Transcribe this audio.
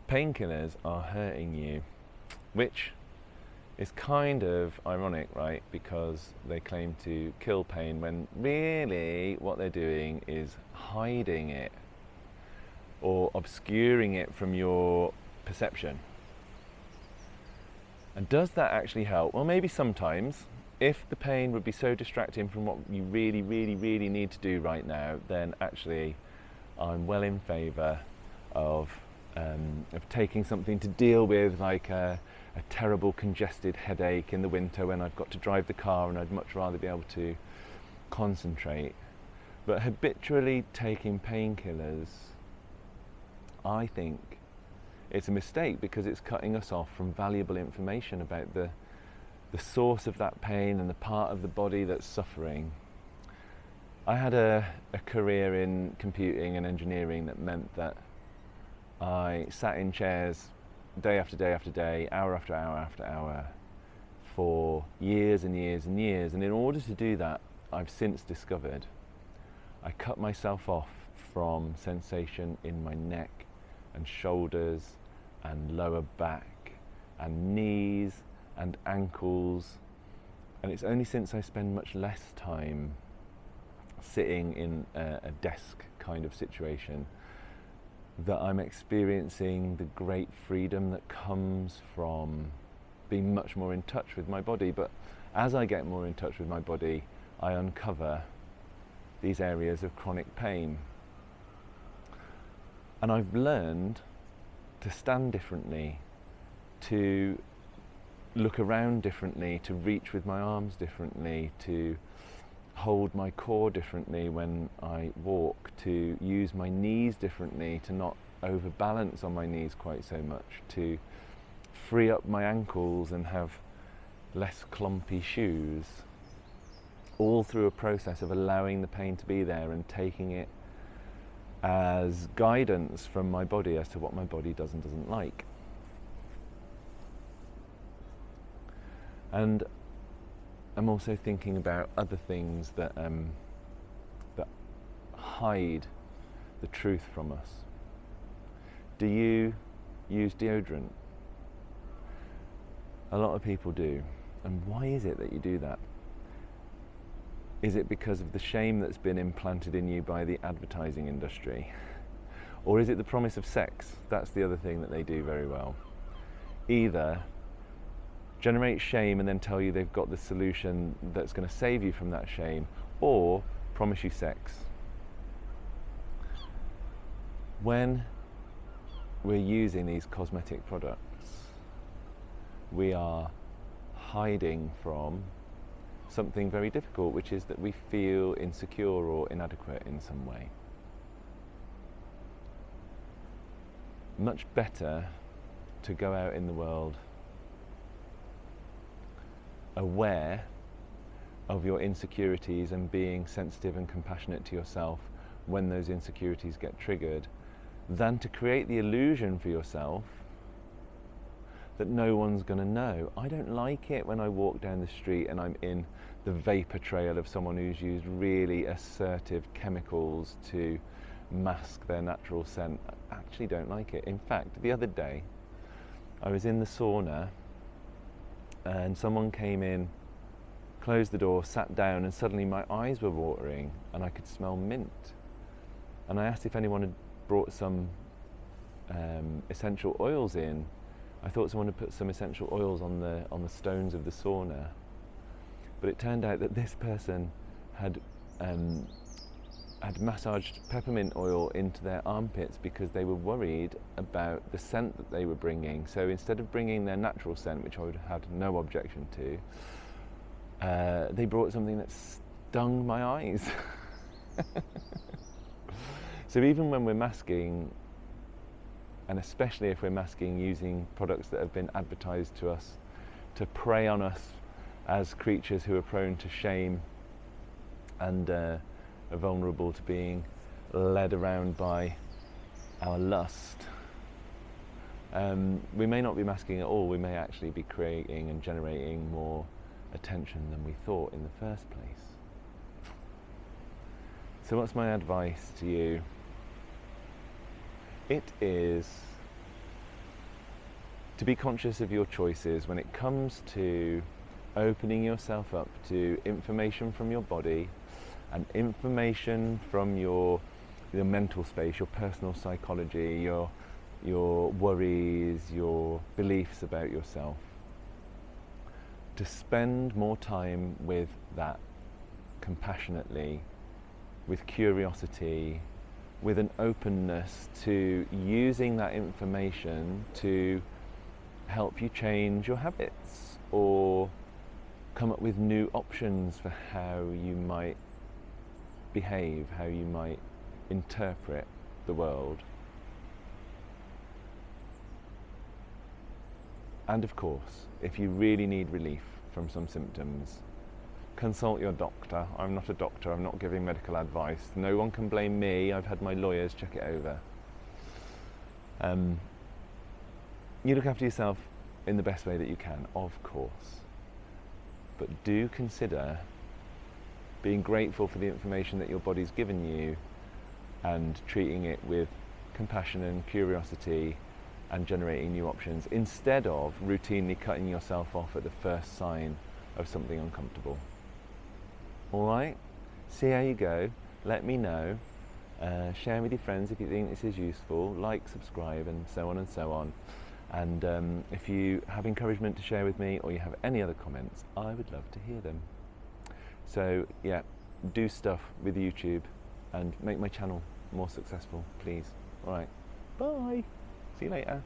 painkillers are hurting you, which is kind of ironic, right? Because they claim to kill pain when really what they're doing is hiding it or obscuring it from your perception. And does that actually help? Well, maybe sometimes. If the pain would be so distracting from what you really, really, really need to do right now, then actually I'm well in favour of taking something to deal with, like a terrible congested headache in the winter when I've got to drive the car and I'd much rather be able to concentrate. But habitually taking painkillers, I think it's a mistake, because it's cutting us off from valuable information about the source of that pain and the part of the body that's suffering. I had a career in computing and engineering that meant that I sat in chairs day after day after day, hour after hour after hour, for years and years and years. And in order to do that, I've since discovered I cut myself off from sensation in my neck and shoulders and lower back and knees and ankles, and it's only since I spend much less time sitting in a desk kind of situation that I'm experiencing the great freedom that comes from being much more in touch with my body. But as I get more in touch with my body, I uncover these areas of chronic pain. And I've learned to stand differently, to look around differently, to reach with my arms differently, to hold my core differently when I walk, to use my knees differently, to not overbalance on my knees quite so much, to free up my ankles and have less clumpy shoes, all through a process of allowing the pain to be there and taking it as guidance from my body as to what my body does and doesn't like. And I'm also thinking about other things that hide the truth from us. Do you use deodorant? A lot of people do. And why is it that you do that? Is it because of the shame that's been implanted in you by the advertising industry? Or is it the promise of sex? That's the other thing that they do very well. Either generate shame and then tell you they've got the solution that's going to save you from that shame, or promise you sex. When we're using these cosmetic products, we are hiding from something very difficult, which is that we feel insecure or inadequate in some way. Much better to go out in the world aware of your insecurities and being sensitive and compassionate to yourself when those insecurities get triggered, than to create the illusion for yourself that no one's going to know. I don't like it when I walk down the street and I'm in the vapor trail of someone who's used really assertive chemicals to mask their natural scent. I actually don't like it. In fact, the other day I was in the sauna and someone came in, closed the door, sat down, and suddenly my eyes were watering and I could smell mint. And I asked if anyone had brought some essential oils in. I thought someone had put some essential oils on the stones of the sauna, but it turned out that this person had massaged peppermint oil into their armpits because they were worried about the scent that they were bringing. So instead of bringing their natural scent, which I would have had no objection to, they brought something that stung my eyes. So even when we're masking, and especially if we're masking using products that have been advertised to us to prey on us as creatures who are prone to shame and are vulnerable to being led around by our lust, we may not be masking at all. We may actually be creating and generating more attention than we thought in the first place. So what's my advice to you? It is to be conscious of your choices when it comes to opening yourself up to information from your body and information from your mental space, your personal psychology, your worries, your beliefs about yourself. To spend more time with that compassionately, with curiosity, with an openness to using that information to help you change your habits or come up with new options for how you might behave, how you might interpret the world. And of course, if you really need relief from some symptoms, consult your doctor. I'm not a doctor, I'm not giving medical advice. No one can blame me, I've had my lawyers check it over. You look after yourself in the best way that you can, of course. But do consider being grateful for the information that your body's given you and treating it with compassion and curiosity and generating new options instead of routinely cutting yourself off at the first sign of something uncomfortable. All right, see how you go, let me know, share with your friends if you think this is useful, like, subscribe, and so on and so on. And if you have encouragement to share with me or you have any other comments, I would love to hear them. So yeah, do stuff with YouTube and make my channel more successful, please. All right, bye, see you later.